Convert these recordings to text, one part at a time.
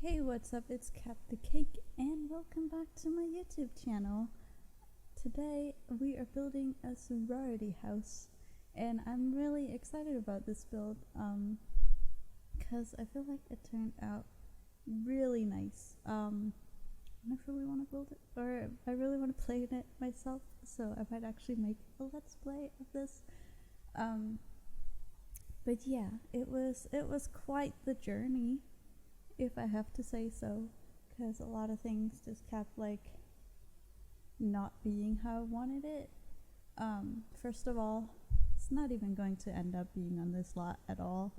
Hey, what's up? It's Catthecake, and welcome back to my YouTube channel. Today, we are building a sorority house, and I'm really excited about this build, because I feel like it turned out really nice. And I really want to build it, or I really want to play in it myself, so I might actually make a let's play of this. But yeah, it was quite the journey, if I have to say so, because a lot of things just kept not being how I wanted it. First of all, it's not even going to end up being on this lot at all,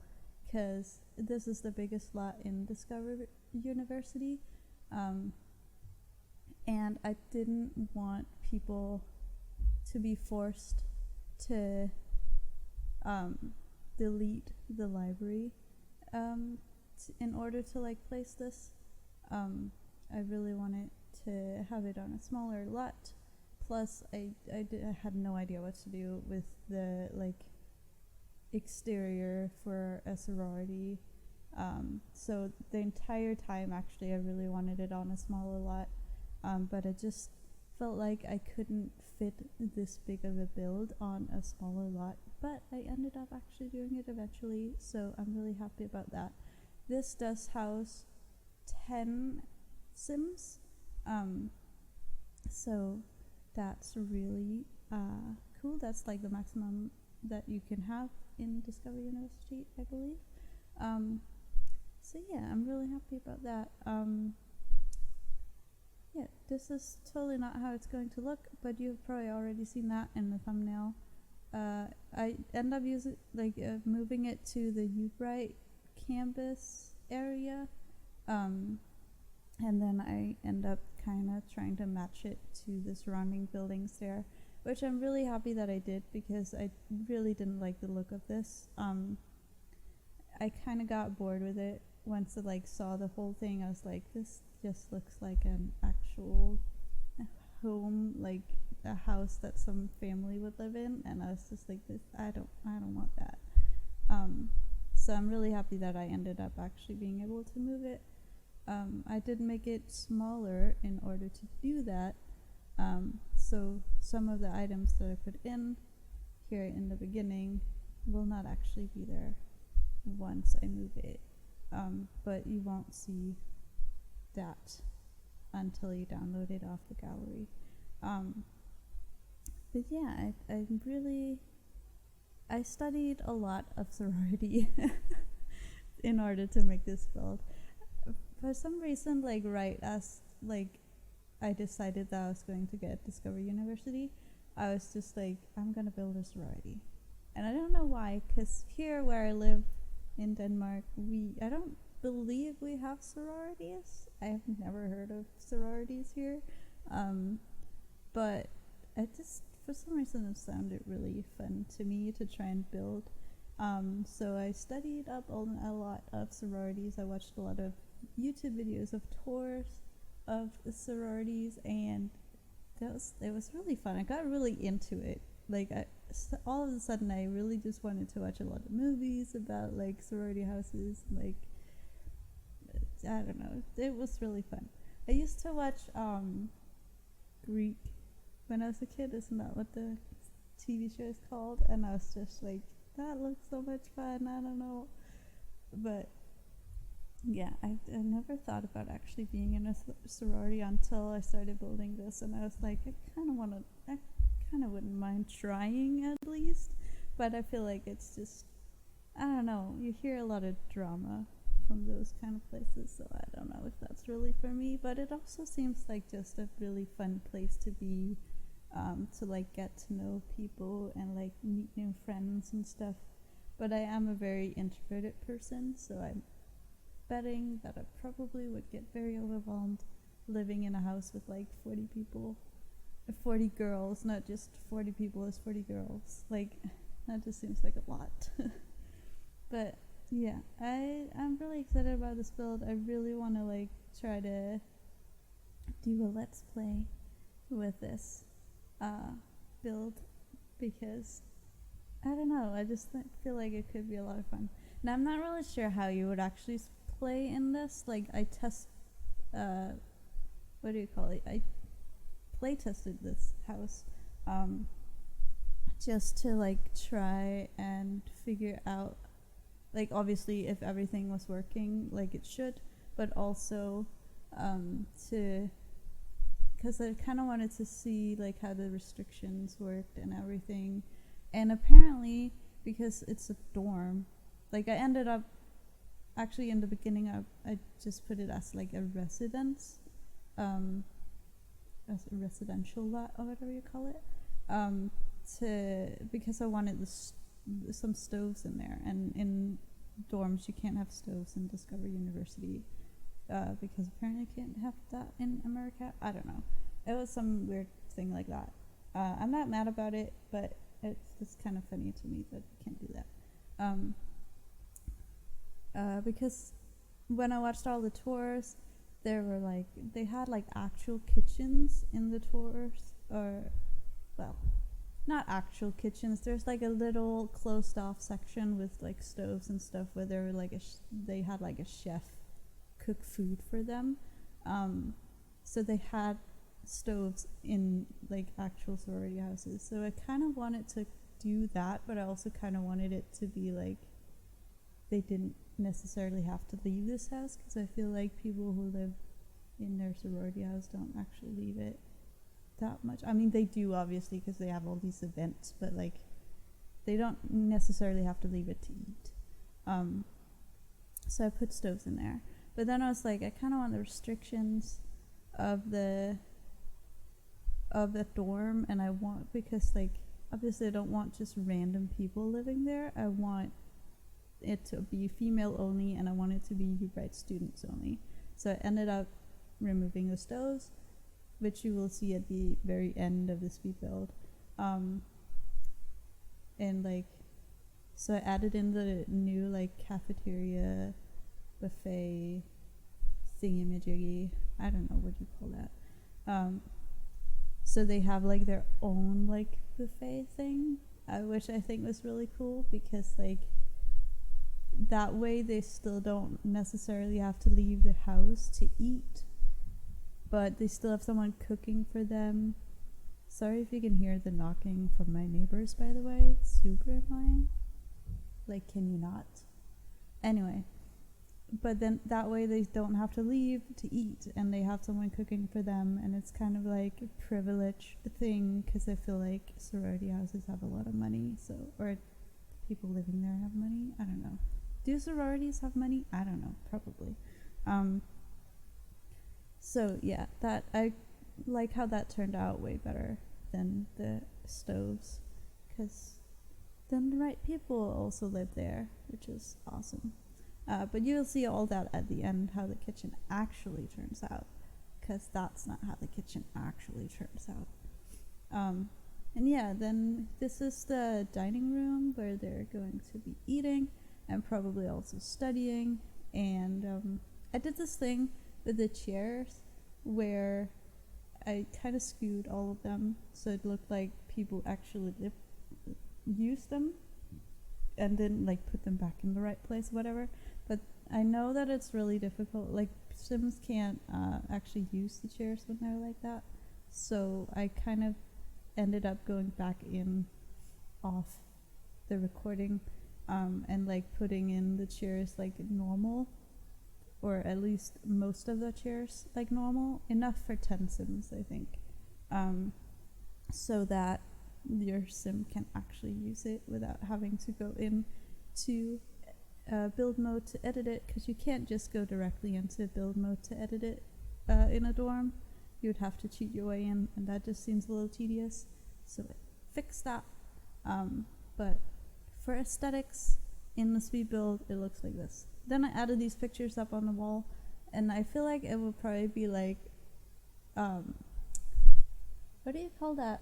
because this is the biggest lot in Discover University, and I didn't want people to be forced to delete the library in order to place this. I really wanted to have it on a smaller lot. Plus, I had no idea what to do with the exterior for a sorority. So the entire time, actually, I really wanted it on a smaller lot. But I just felt like I couldn't fit this big of a build on a smaller lot. But I ended up actually doing it eventually, so I'm really happy about that. This does house 10 Sims, so that's really cool. That's the maximum that you can have in Discover University, I believe. So yeah, I'm really happy about that. Yeah, this is totally not how it's going to look, but you've probably already seen that in the thumbnail. I end up moving it to the Ubright campus area, and then I end up kind of trying to match it to the surrounding buildings there, which I'm really happy that I did, because I really didn't like the look of this. I kind of got bored with it once I saw the whole thing. I was like, this just looks like an actual home, a house that some family would live in, and I was just like, this, I don't want that. So I'm really happy that I ended up actually being able to move it. I did make it smaller in order to do that, so some of the items that I put in here in the beginning will not actually be there once I move it, but you won't see that until you download it off the gallery. But yeah, I studied a lot of sorority in order to make this build. For some reason, right as I decided that I was going to get Discover University, I was just I'm gonna build a sorority. And I don't know why, because here where I live in Denmark, I don't believe we have sororities. I have never heard of sororities here. But I just, for some reason, it sounded really fun to me to try and build. So I studied up on a lot of sororities. I watched a lot of YouTube videos of tours of the sororities, and it was really fun. I got really into it. All of a sudden, I really just wanted to watch a lot of movies about sorority houses. I don't know. It was really fun. I used to watch Greek when I was a kid. Isn't that what the TV show is called? And I was just that looks so much fun. I don't know. But yeah, I never thought about actually being in a sorority until I started building this, and I was I kind of wouldn't mind trying at least, but I feel it's just, I don't know, you hear a lot of drama from those kind of places, so I don't know if that's really for me. But it also seems just a really fun place to be, to get to know people and meet new friends and stuff. But I am a very introverted person, so I'm betting that I probably would get very overwhelmed living in a house with 40 people, 40 girls, not just 40 people as 40 girls. That just seems like a lot. But yeah, I'm really excited about this build. I really want to try to do a let's play with this build, because I don't know, I just feel it could be a lot of fun. Now I'm not really sure how you would actually play in this. Like I test, what do you call it? I play tested this house, just to like try and figure out, like obviously if everything was working like it should, but also to, because I kind of wanted to see like how the restrictions worked and everything. And apparently, because it's a dorm, like I ended up, actually in the beginning I just put it as like a residence, as a residential lot or whatever you call it, because I wanted some stoves in there, and in dorms you can't have stoves in Discover University, because apparently you can't have that in America. I don't know. It was some weird thing like that. I'm not mad about it, but it's just kind of funny to me that you can't do that. Because when I watched all the tours, they had like actual kitchens in the tours, or, well, not actual kitchens. There's like a little closed off section with like stoves and stuff where they were like they had like a chef cook food for them. So they had stoves in like actual sorority houses. So I kind of wanted to do that, but I also kind of wanted it to be like they didn't necessarily have to leave this house, because I feel like people who live in their sorority house don't actually leave it that much. I mean, they do obviously because they have all these events, but like they don't necessarily have to leave it to eat. So I put stoves in there, but then I was like, I kind of want the restrictions of the dorm, and I want, because like obviously I don't want just random people living there. I want it to be female only, and I want it to be Bright students only. So I ended up removing the stoves, which you will see at the very end of the speed build. And like, so I added in the new like cafeteria buffet thingy-majiggy. I don't know what you call that. So they have like their own like buffet thing, which I think was really cool, because like that way they still don't necessarily have to leave the house to eat, but they still have someone cooking for them. Sorry if you can hear the knocking from my neighbors, by the way. It's super annoying. Like, can you not? Anyway, but then that way they don't have to leave to eat, and they have someone cooking for them, and it's kind of like a privilege thing, because I feel like sorority houses have a lot of money, so, or people living there have money. I don't know. Do sororities have money? I don't know. Probably. So yeah, that I like how that turned out way better than the stoves, because then the right people also live there, which is awesome. But you'll see all that at the end, how the kitchen actually turns out, because that's not how the kitchen actually turns out. And yeah, then this is the dining room where they're going to be eating and probably also studying. And I did this thing with the chairs where I kind of skewed all of them so it looked like people actually used them and then like put them back in the right place, whatever. But I know that it's really difficult. Like, Sims can't actually use the chairs when they're like that. So I kind of ended up going back in off the recording, and like putting in the chairs like normal, or at least most of the chairs like normal, enough for 10 Sims, I think, so that your Sim can actually use it without having to go in to build mode to edit it, because you can't just go directly into build mode to edit it in a dorm. You would have to cheat your way in, and that just seems a little tedious, so I fixed that. But for aesthetics in the speed build, it looks like this. Then I added these pictures up on the wall, and I feel like it would probably be like, what do you call that?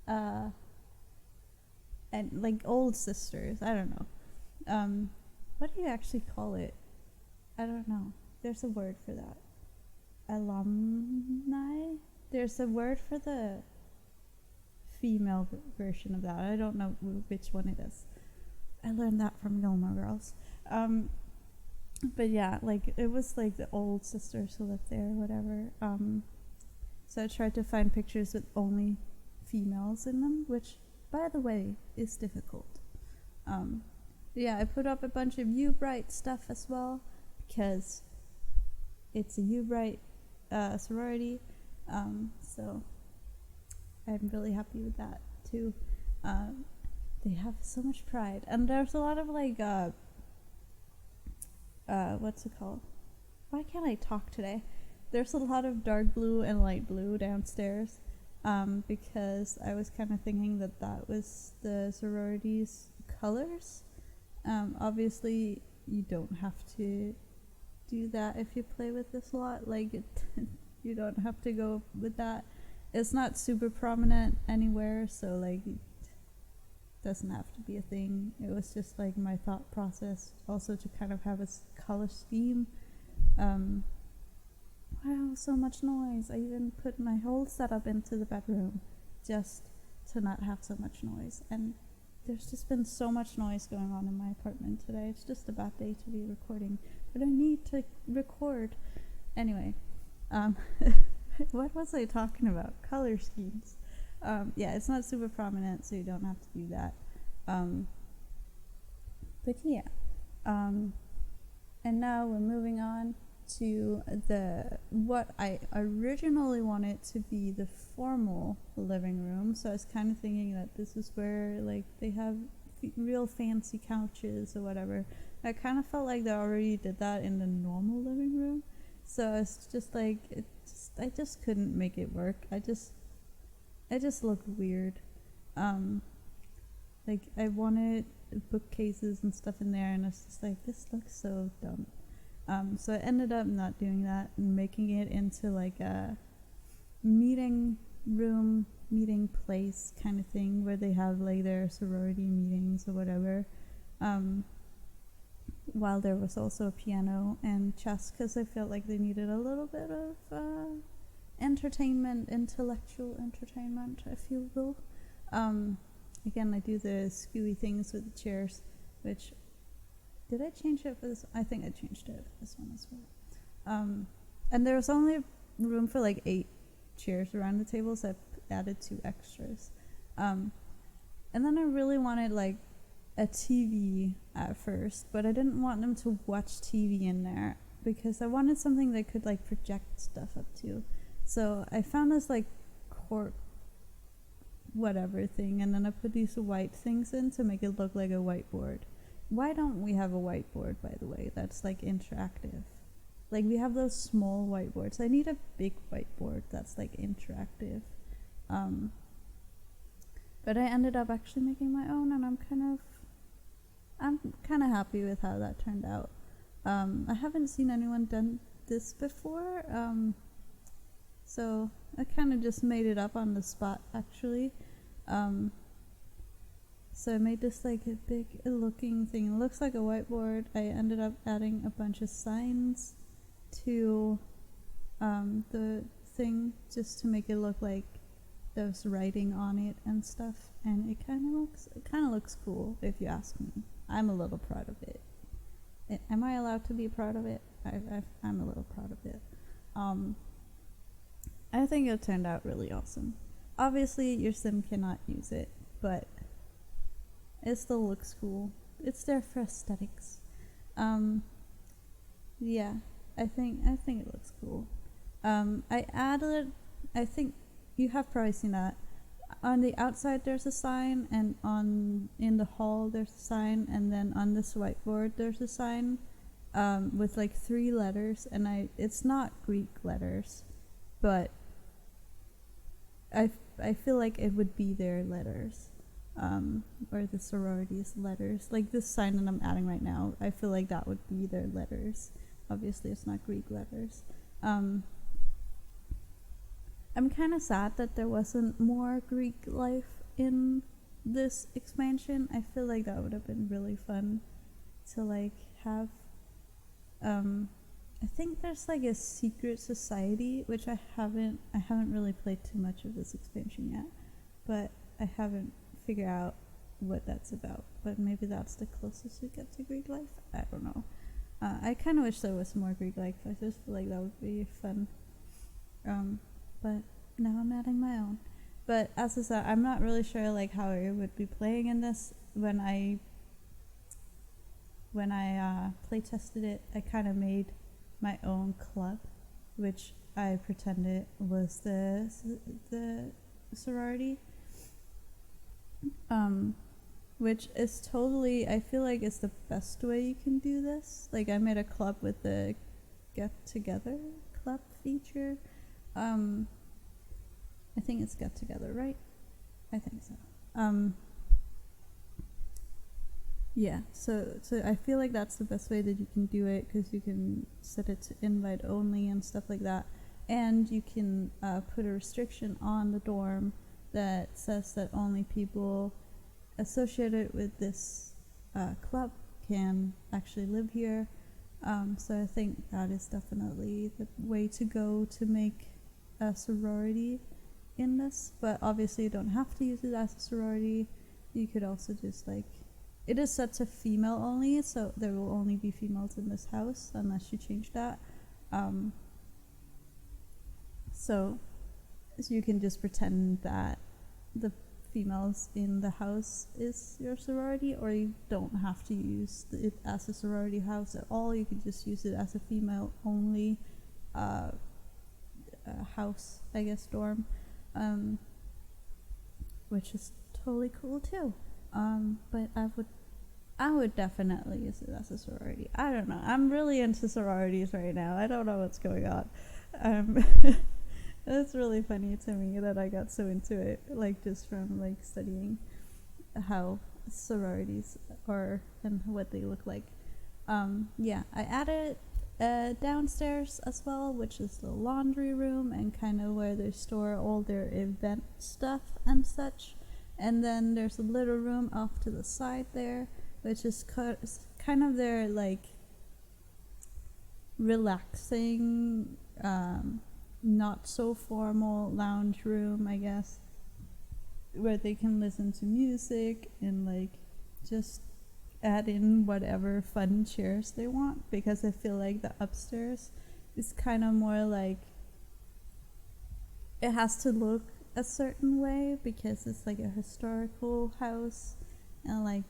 And like old sisters, I don't know. What do you actually call it? I don't know. There's a word for that. Alumni? There's a word for the female version of that. I don't know which one it is. I learned that from Gilmore Girls. But yeah, like it was like the old sisters who lived there or whatever. So I tried to find pictures with only females in them, which, by the way, is difficult. Yeah, I put up a bunch of U-Bright stuff as well because it's a U-Bright sorority. So I'm really happy with that too. They have so much pride, and there's a lot of like what's it called? Why can't I talk today? There's a lot of dark blue and light blue downstairs, because I was kind of thinking that that was the sorority's colors. Obviously, you don't have to do that if you play with this a lot. Like, you don't have to go with that. It's not super prominent anywhere, so like, it doesn't have to be a thing. It was just like my thought process, also to kind of have a color scheme. Wow, so much noise. I even put my whole setup into the bedroom just to not have so much noise. And there's just been so much noise going on in my apartment today. It's just a bad day to be recording, but I need to record. Anyway, what was I talking about? Color schemes. Yeah, it's not super prominent, so you don't have to do that. But yeah. And now we're moving on to what I originally wanted to be the formal living room. So I was kind of thinking that this is where like they have real fancy couches or whatever. I kind of felt like they already did that in the normal living room. So it's just like I just couldn't make it work. I just looked weird. Like I wanted bookcases and stuff in there, and it's just like, this looks so dumb. So I ended up not doing that and making it into like a meeting room, meeting place kind of thing where they have like their sorority meetings or whatever. While there was also a piano and chess, because I felt like they needed a little bit of entertainment, intellectual entertainment, if you will. Again, I do the skewy things with the chairs, which, did I change it for this? I think I changed it for this one as well. And there was only room for like 8 chairs around the table, so I added 2 extras. And then I really wanted like a TV at first, but I didn't want them to watch TV in there because I wanted something they could like project stuff up to. So I found this like cork whatever thing, and then I put these white things in to make it look like a whiteboard. Why don't we have a whiteboard, by the way, that's like interactive? Like, we have those small whiteboards. I need a big whiteboard that's like interactive. But I ended up actually making my own, and I'm kind of happy with how that turned out. I haven't seen anyone done this before, so I kind of just made it up on the spot, actually. So I made this like a big looking thing. It looks like a whiteboard. I ended up adding a bunch of signs to the thing just to make it look like there's writing on it and stuff. And it kind of looks cool, if you ask me. I'm a little proud of it. Am I allowed to be proud of it? I'm a little proud of it. I think it turned out really awesome. Obviously, your sim cannot use it, but it still looks cool. It's there for aesthetics. Yeah, I think it looks cool. I added, I think you have probably seen that. On the outside there's a sign, and in the hall there's a sign, and then on this whiteboard there's a sign with like 3 letters, and it's not Greek letters, but I feel like it would be their letters, or the sorority's letters. Like this sign that I'm adding right now, I feel like that would be their letters. Obviously it's not Greek letters. I'm kind of sad that there wasn't more Greek life in this expansion. I feel like that would have been really fun to like have. I think there's like a secret society, which I haven't really played too much of this expansion yet, but I haven't figured out what that's about. But maybe that's the closest we get to Greek life. I don't know. I kind of wish there was more Greek life. I just feel like that would be fun. But now I'm adding my own. But as I said, I'm not really sure like how I would be playing in this. When I play tested it, I kind of made my own club, which I pretended was the sorority. Which is totally, I feel like it's the best way you can do this. Like I made a club with the get together club feature. I think it's get together, right? I think so. Yeah, so I feel like that's the best way that you can do it, because you can set it to invite only and stuff like that, and you can put a restriction on the dorm that says that only people associated with this club can actually live here. So I think that is definitely the way to go to make a sorority in this, but obviously you don't have to use it as a sorority. You could also just like, it is set to female only, so there will only be females in this house unless you change that. So you can just pretend that the females in the house is your sorority, or you don't have to use it as a sorority house at all. You could just use it as a female only house, I guess, dorm, which is totally cool too. But I would definitely use it as a sorority. I don't know. I'm really into sororities right now. I don't know what's going on. It's really funny to me that I got so into it, like just from like studying how sororities are and what they look like. Yeah, I added downstairs as well, which is the laundry room and kind of where they store all their event stuff and such. And then there's a little room off to the side there, which is kind of their like relaxing, not so formal lounge room, I guess, where they can listen to music and like just add in whatever fun chairs they want, because I feel like the upstairs is kind of more like, it has to look a certain way because it's like a historical house, and like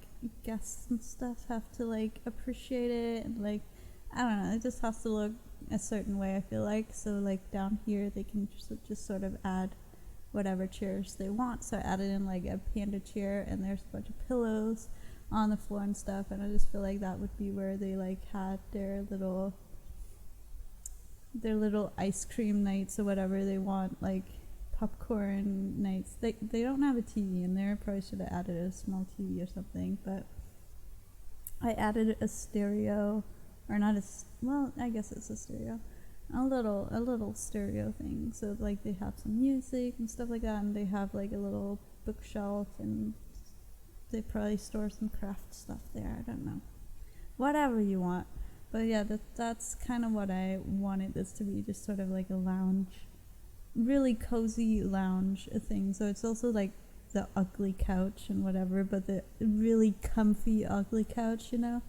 guests and stuff have to like appreciate it, and like I don't know, it just has to look a certain way, I feel like. So like down here they can just sort of add whatever chairs they want. So I added in like a panda chair, and there's a bunch of pillows on the floor and stuff, and I just feel like that would be where they like had their little ice cream nights or whatever they want, like popcorn nights. They don't have a TV in there. Probably should have added a small TV or something, but I added a stereo, or not a, well, I guess it's a stereo, a little stereo thing, so like they have some music and stuff like that, and they have like a little bookshelf, and they probably store some craft stuff there. I don't know, whatever you want. But yeah, that's kind of what I wanted this to be, just sort of like a lounge, really cozy lounge thing. So it's also like the ugly couch and whatever, but the really comfy ugly couch, you know.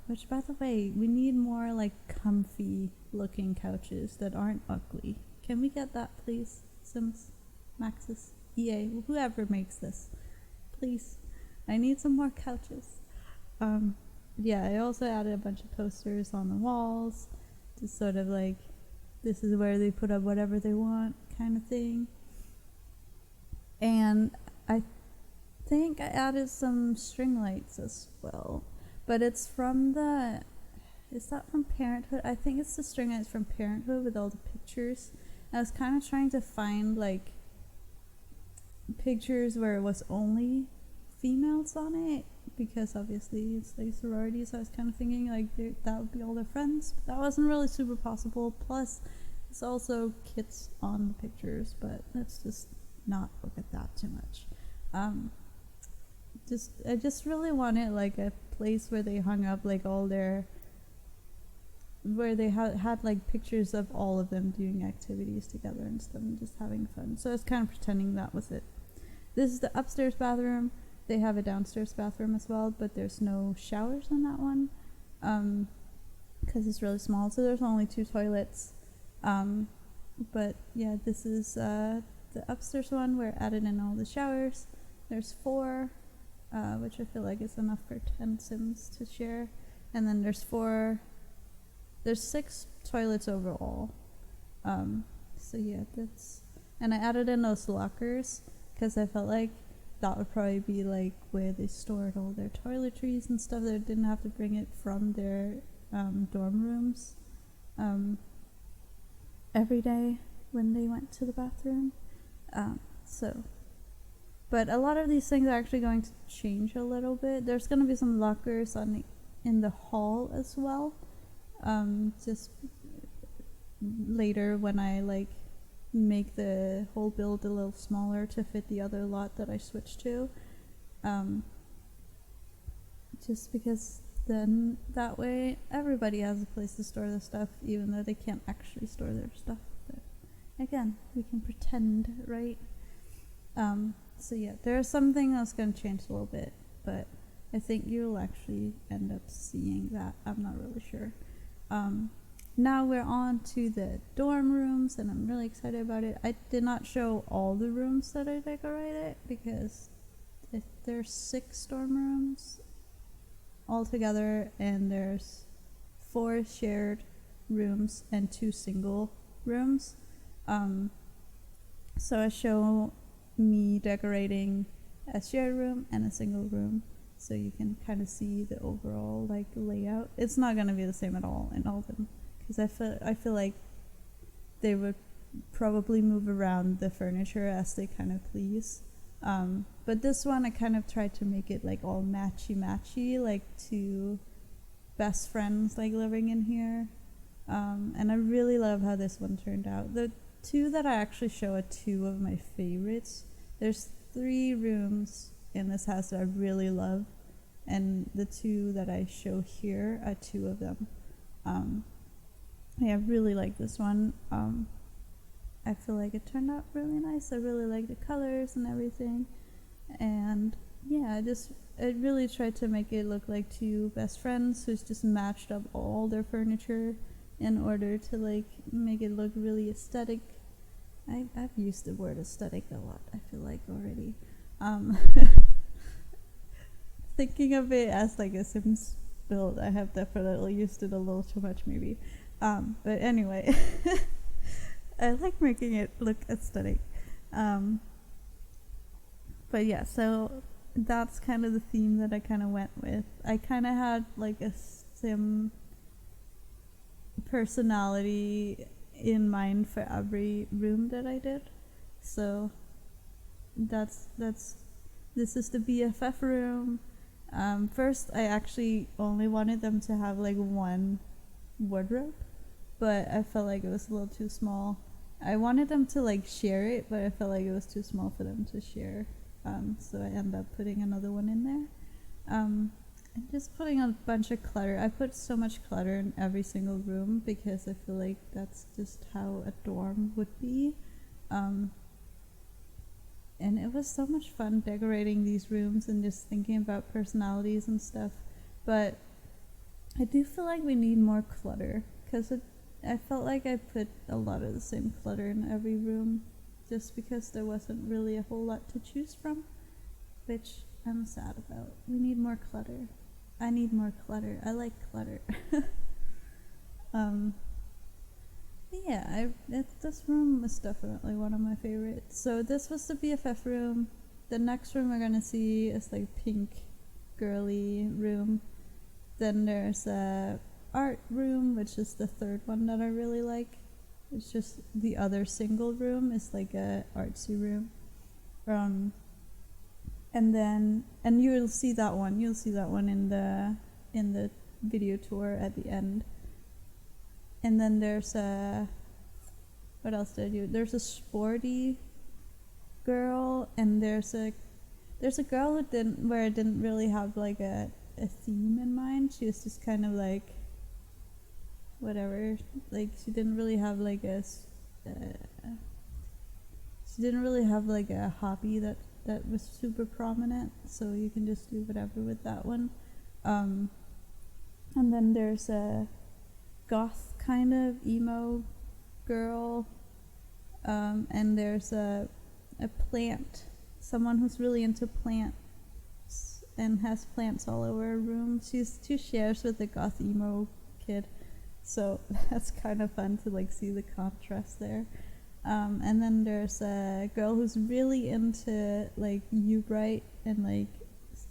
Which, by the way, we need more like comfy looking couches that aren't ugly. Can we get that, please? Sims, Maxis, EA, whoever makes this, please. I need some more couches. Yeah, I also added a bunch of posters on the walls to sort of like, this is where they put up whatever they want kind of thing. And I think I added some string lights as well. But it's from is that from Parenthood? I think it's the string lights from Parenthood with all the pictures. I was kind of trying to find like pictures where it was only females on it, because obviously it's like sorority, so I was kind of thinking like that would be all their friends, but that wasn't really super possible. Plus it's also kids on the pictures, but let's just not look at that too much. I just really wanted like a place where they hung up like all their, where they had like pictures of all of them doing activities together and stuff and just having fun. So I was kind of pretending that was it. This is the upstairs bathroom. They have a downstairs bathroom as well, but there's no showers in that one. because it's really small. So there's only 2 toilets. But yeah, this is the upstairs one where I added in all the showers. There's 4, which I feel like is enough for 10 Sims to share. And then there's 6 toilets overall. So yeah, and I added in those lockers because I felt like that would probably be like where they stored all their toiletries and stuff. They didn't have to bring it from their dorm rooms every day when they went to the bathroom. But a lot of these things are actually going to change a little bit. There's going to be some lockers in the hall as well. Just later when I like make the whole build a little smaller to fit the other lot that I switched to. Just because then that way everybody has a place to store their stuff, even though they can't actually store their stuff. But again, we can pretend, right? So yeah, there's something that's going to change a little bit, but I think you'll actually end up seeing that. I'm not really sure. Now we're on to the dorm rooms, and I'm really excited about it. I did not show all the rooms that I decorated because there's 6 dorm rooms altogether, and there's 4 shared rooms and 2 single rooms. So I show me decorating a shared room and a single room, so you can kind of see the overall like layout. It's not going to be the same at all in all of them, because I feel like they would probably move around the furniture as they kind of please. But this one I kind of tried to make it like all matchy, like 2 best friends like living in here. And I really love how this one turned out. The 2 that I actually show are 2 of my favorites. There's 3 rooms in this house that I really love, and the 2 that I show here are 2 of them. I really like this one. I feel like it turned out really nice. I really like the colors and everything, and yeah, I really tried to make it look like 2 best friends who's just matched up all their furniture in order to like make it look really aesthetic. I've used the word aesthetic a lot, I feel like, already. Thinking of it as like a Sims build, I have definitely used it a little too much maybe. But anyway, I like making it look aesthetic. But yeah, so that's kind of the theme that I kind of went with. I kind of had like a Sim personality in mind for every room that I did. So this is the BFF room. First I actually only wanted them to have like 1 wardrobe, but I felt like it was a little too small. I wanted them to like share it, but I felt like it was too small for them to share. So I ended up putting another one in there. And just putting a bunch of clutter. I put so much clutter in every single room because I feel like that's just how a dorm would be. And it was so much fun decorating these rooms and just thinking about personalities and stuff. But I do feel like we need more clutter, because I felt like I put a lot of the same clutter in every room just because there wasn't really a whole lot to choose from, which I'm sad about. We need more clutter. I need more clutter. I like clutter. Yeah, this room was definitely one of my favorites. So this was the BFF room. The next room we're gonna see is like pink girly room. Then there's a art room, which is the 3rd one that I really like. It's just the other single room is like a artsy room. And you'll see that one. You'll see that one in the video tour at the end. And then there's what else did I do? There's a sporty girl, and there's a girl where I didn't really have like a theme in mind. She was just kind of like whatever. Like she didn't really have like a hobby that was super prominent, so you can just do whatever with that one. And then there's goth kind of emo girl, and there's a plant, someone who's really into plants and has plants all over her room. She shares with the goth emo kid, so that's kind of fun to like see the contrast there. And then there's a girl who's really into like U-Bright and like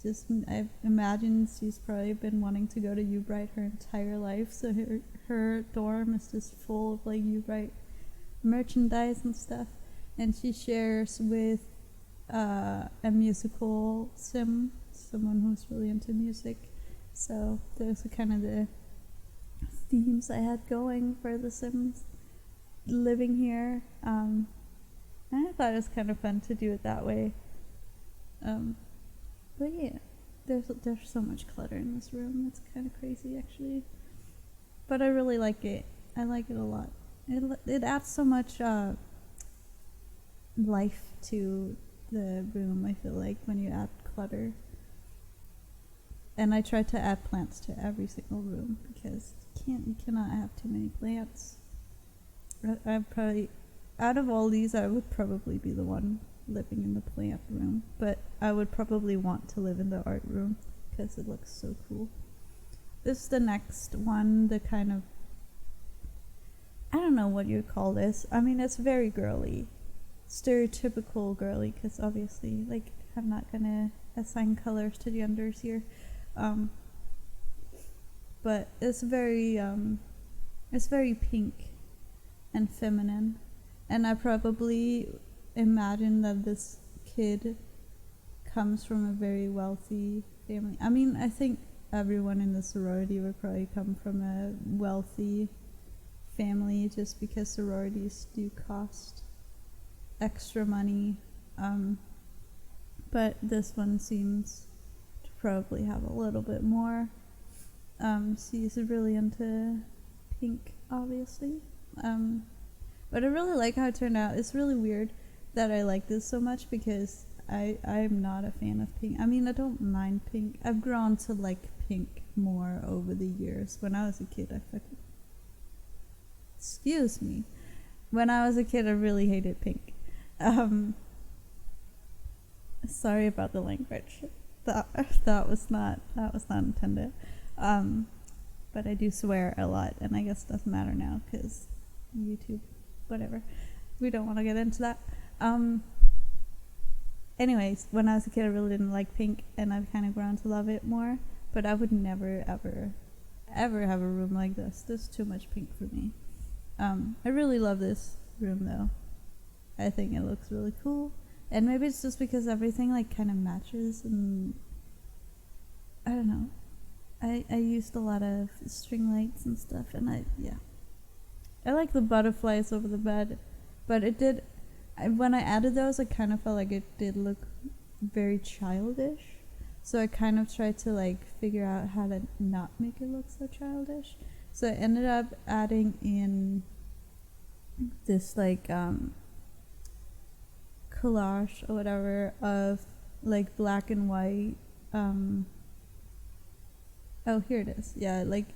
just, I imagine she's probably been wanting to go to U-Bright her entire life, so her dorm is just full of like U-Bright merchandise and stuff. And she shares with a musical sim, someone who's really into music. So those are kind of the themes I had going for the Sims living here. And I thought it was kind of fun to do it that way. But yeah, there's so much clutter in this room. It's kind of crazy actually. But I really like it. I like it a lot. It adds so much life to the room, I feel like, when you add clutter. And I try to add plants to every single room because you cannot have too many plants. I probably, out of all these, I would probably be the one living in the plant room, but I would probably want to live in the art room because it looks so cool. This is the next one, the kind of, I don't know what you'd call this. I mean, it's very girly, stereotypical girly, because obviously, like, I'm not gonna assign colors to genders here. But it's very pink and feminine, and I probably imagine that this kid comes from a very wealthy family. I mean, I think everyone in the sorority would probably come from a wealthy family just because sororities do cost extra money. But this one seems to probably have a little bit more. She's really into pink, obviously. But I really like how it turned out. It's really weird that I like this so much because I'm not a fan of pink. I mean, I don't mind pink. I've grown to like pink more over the years. When I was a kid, excuse me. When I was a kid, I really hated pink. Sorry about the language. That was not intended. But I do swear a lot, and I guess it doesn't matter now because YouTube, whatever. We don't want to get into that. Anyways, when I was a kid, I really didn't like pink, and I've kind of grown to love it more. But I would never, ever, ever have a room like this. There's too much pink for me. I really love this room, though. I think it looks really cool. And maybe it's just because everything, like, kind of matches, and I don't know. I used a lot of string lights and stuff, and I like the butterflies over the bed, but when I added those, I kind of felt like it did look very childish, so I kind of tried to like figure out how to not make it look so childish. So I ended up adding in this like collage or whatever of like black and white oh, here it is. Yeah, like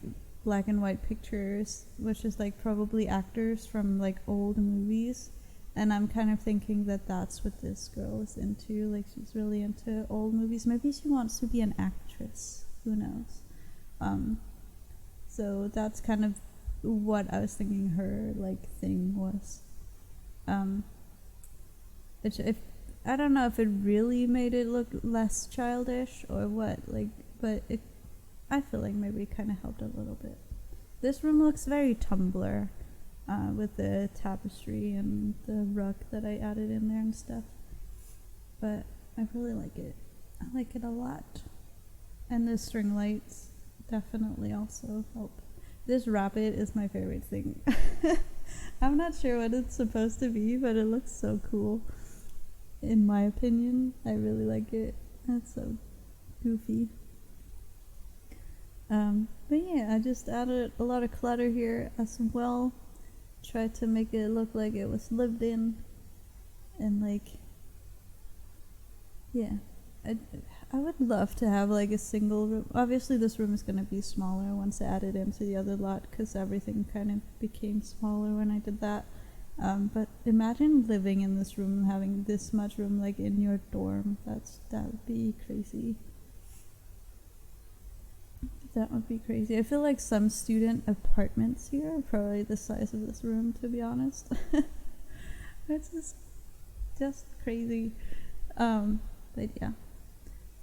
black and white pictures, which is like probably actors from like old movies. And I'm kind of thinking that that's what this girl is into. Like, she's really into old movies. Maybe she wants to be an actress. Who knows? So that's kind of what I was thinking her like thing was. I don't know if it really made it look less childish or what. Like, but I feel like maybe it kind of helped a little bit. This room looks very Tumblr, with the tapestry and the rug that I added in there and stuff. But I really like it. I like it a lot. And the string lights definitely also help. This rabbit is my favorite thing. I'm not sure what it's supposed to be, but it looks so cool. In my opinion, I really like it. It's so goofy. But yeah, I just added a lot of clutter here as well. Tried to make it look like it was lived in. And like, yeah. I would love to have like a single room. Obviously, this room is going to be smaller once I add it into the other lot because everything kind of became smaller when I did that. But imagine living in this room and having this much room like in your dorm. That would be crazy. That would be crazy. I feel like some student apartments here are probably the size of this room, to be honest. It's just crazy. But yeah.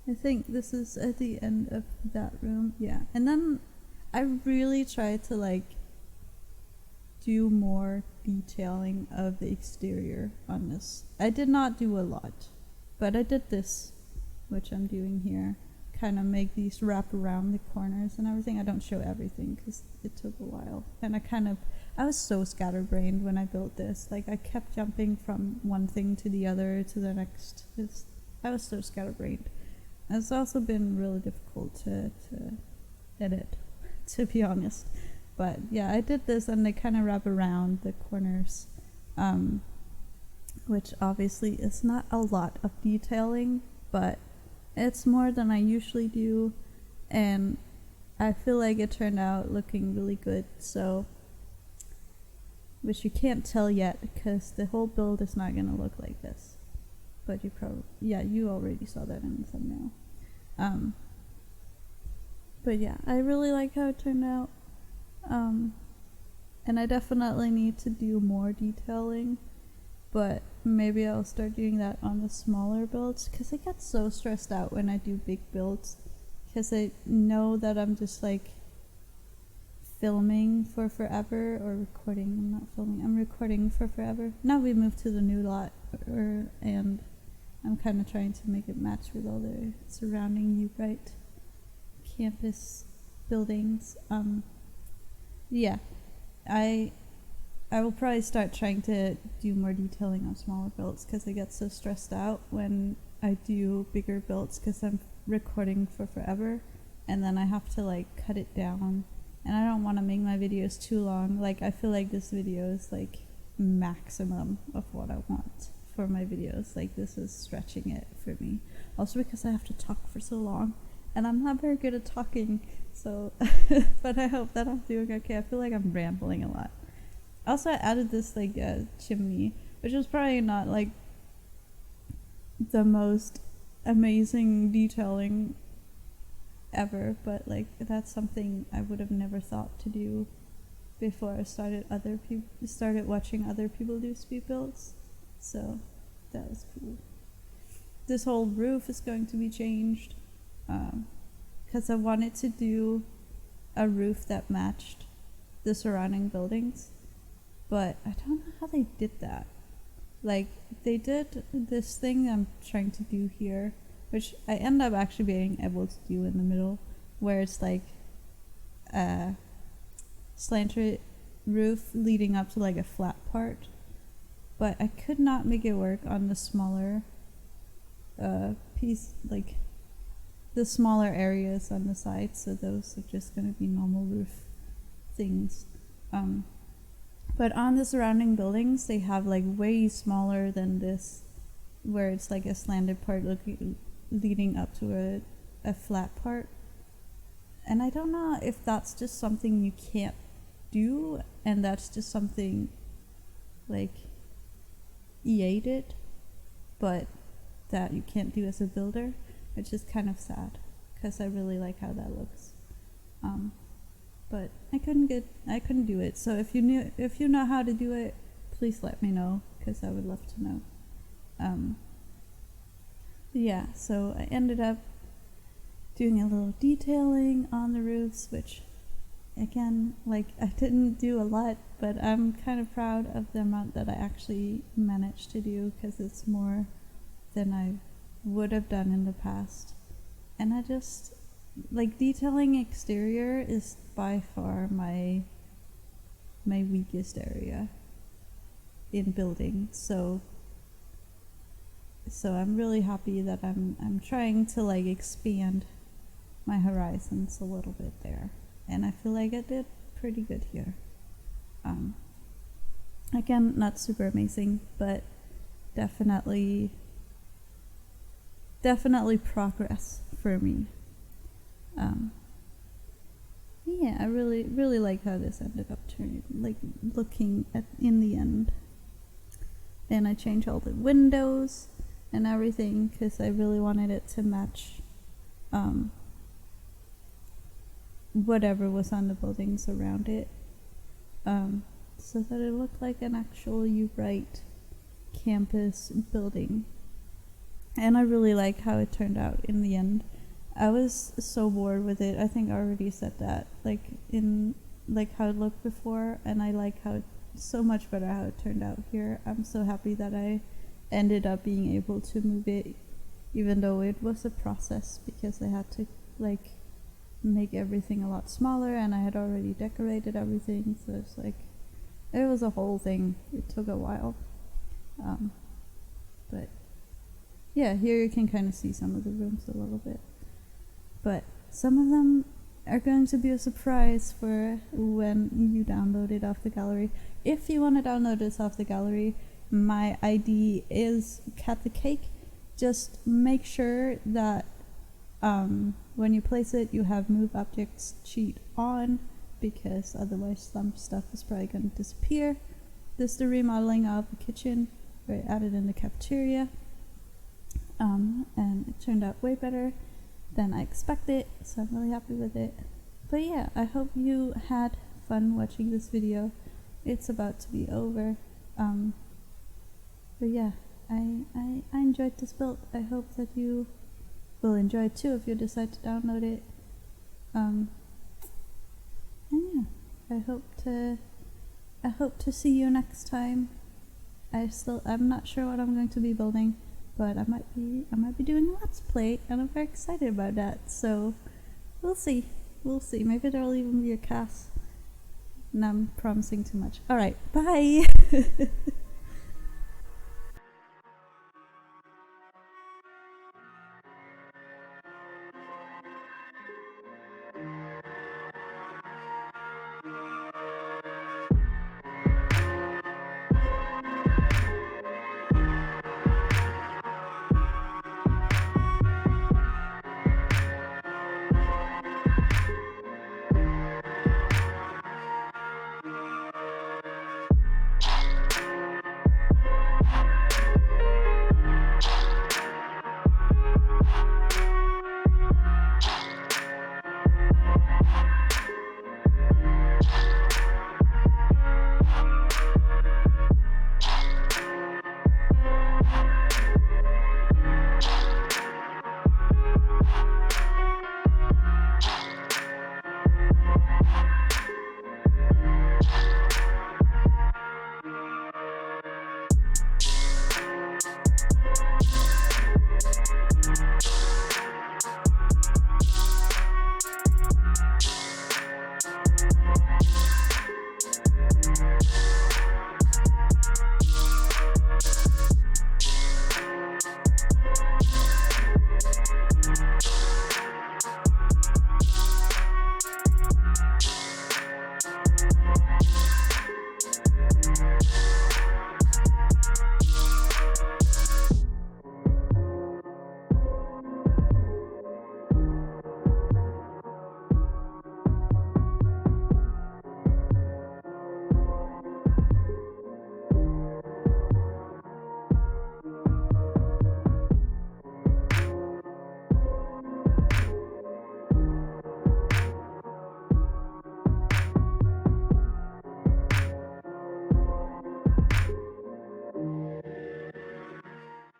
I think this is at the end of that room. Yeah. And then I really tried to like do more detailing of the exterior on this. I did not do a lot, but I did this, which I'm doing here. Kind of make these wrap around the corners and everything. I don't show everything because it took a while. And I was so scatterbrained when I built this. Like I kept jumping from one thing to the other to the next. I was so scatterbrained. It's also been really difficult to edit, to be honest. But yeah, I did this and they kind of wrap around the corners, which obviously is not a lot of detailing, but it's more than I usually do, and I feel like it turned out looking really good, so, which you can't tell yet because the whole build is not going to look like this. But you already saw that in the thumbnail. But yeah, I really like how it turned out. And I definitely need to do more detailing, but maybe I'll start doing that on the smaller builds because I get so stressed out when I do big builds because I know that I'm just like filming for forever or recording. I'm not filming, I'm recording for forever. Now we moved to the new lot and I'm kind of trying to make it match with all the surrounding Ubright campus buildings. Yeah, I will probably start trying to do more detailing on smaller builds because I get so stressed out when I do bigger builds because I'm recording for forever and then I have to like cut it down and I don't want to make my videos too long. Like I feel like this video is like maximum of what I want for my videos. Like this is stretching it for me. Also because I have to talk for so long and I'm not very good at talking, so but I hope that I'm doing okay. I feel like I'm rambling a lot. Also, I added this like chimney, which was probably not like the most amazing detailing ever, but like that's something I would have never thought to do before I started watching other people do speed builds. So that was cool. This whole roof is going to be changed because I wanted to do a roof that matched the surrounding buildings. But I don't know how they did that. Like, they did this thing I'm trying to do here, which I end up actually being able to do in the middle, where it's like a slanted roof leading up to like a flat part. But I could not make it work on the smaller piece, like the smaller areas on the sides, so those are just going to be normal roof things. But on the surrounding buildings, they have like way smaller than this, where it's like a slanted part leading up to a flat part. And I don't know if that's just something you can't do, and that's just something like EA did, but that you can't do as a builder, which is kind of sad, because I really like how that looks. But I couldn't do it. So if you know how to do it, please let me know, because I would love to know. Yeah, so I ended up doing a little detailing on the roofs, which again, like, I didn't do a lot, but I'm kind of proud of the amount that I actually managed to do, because it's more than I would have done in the past. And I just, like, detailing exterior is by far my weakest area in building, so I'm really happy that I'm trying to like expand my horizons a little bit there, and I feel like I did pretty good here. Again, not super amazing, but definitely definitely progress for me. Yeah, I really like how this ended up turning, like looking at in the end. And I changed all the windows and everything because I really wanted it to match whatever was on the buildings around it, so that it looked like an actual U-Bright campus building. And I really like how it turned out in the end. I was so bored with it. I think I already said that, like in like how it looked before, and I like how so much better how it turned out here. I'm so happy that I ended up being able to move it, even though it was a process because I had to like make everything a lot smaller, and I had already decorated everything, so it's like it was a whole thing. It took a while, but yeah, here you can kind of see some of the rooms a little bit, but some of them are going to be a surprise for when you download it off the gallery. If you want to download this off the gallery, my ID is Catthecake. Just make sure that when you place it, you have Move Objects cheat on, because otherwise some stuff is probably going to disappear. This is the remodeling of the kitchen, where I added in the cafeteria, and it turned out way better than I expected, so I'm really happy with it. But yeah, I hope you had fun watching this video. It's about to be over, but yeah, I enjoyed this build. I hope that you will enjoy it too if you decide to download it. And yeah, I hope to see you next time. I'm not sure what I'm going to be building, but I might be doing a let's play, and I'm very excited about that. So we'll see. Maybe there'll even be a cast. And I'm promising too much. All right, bye.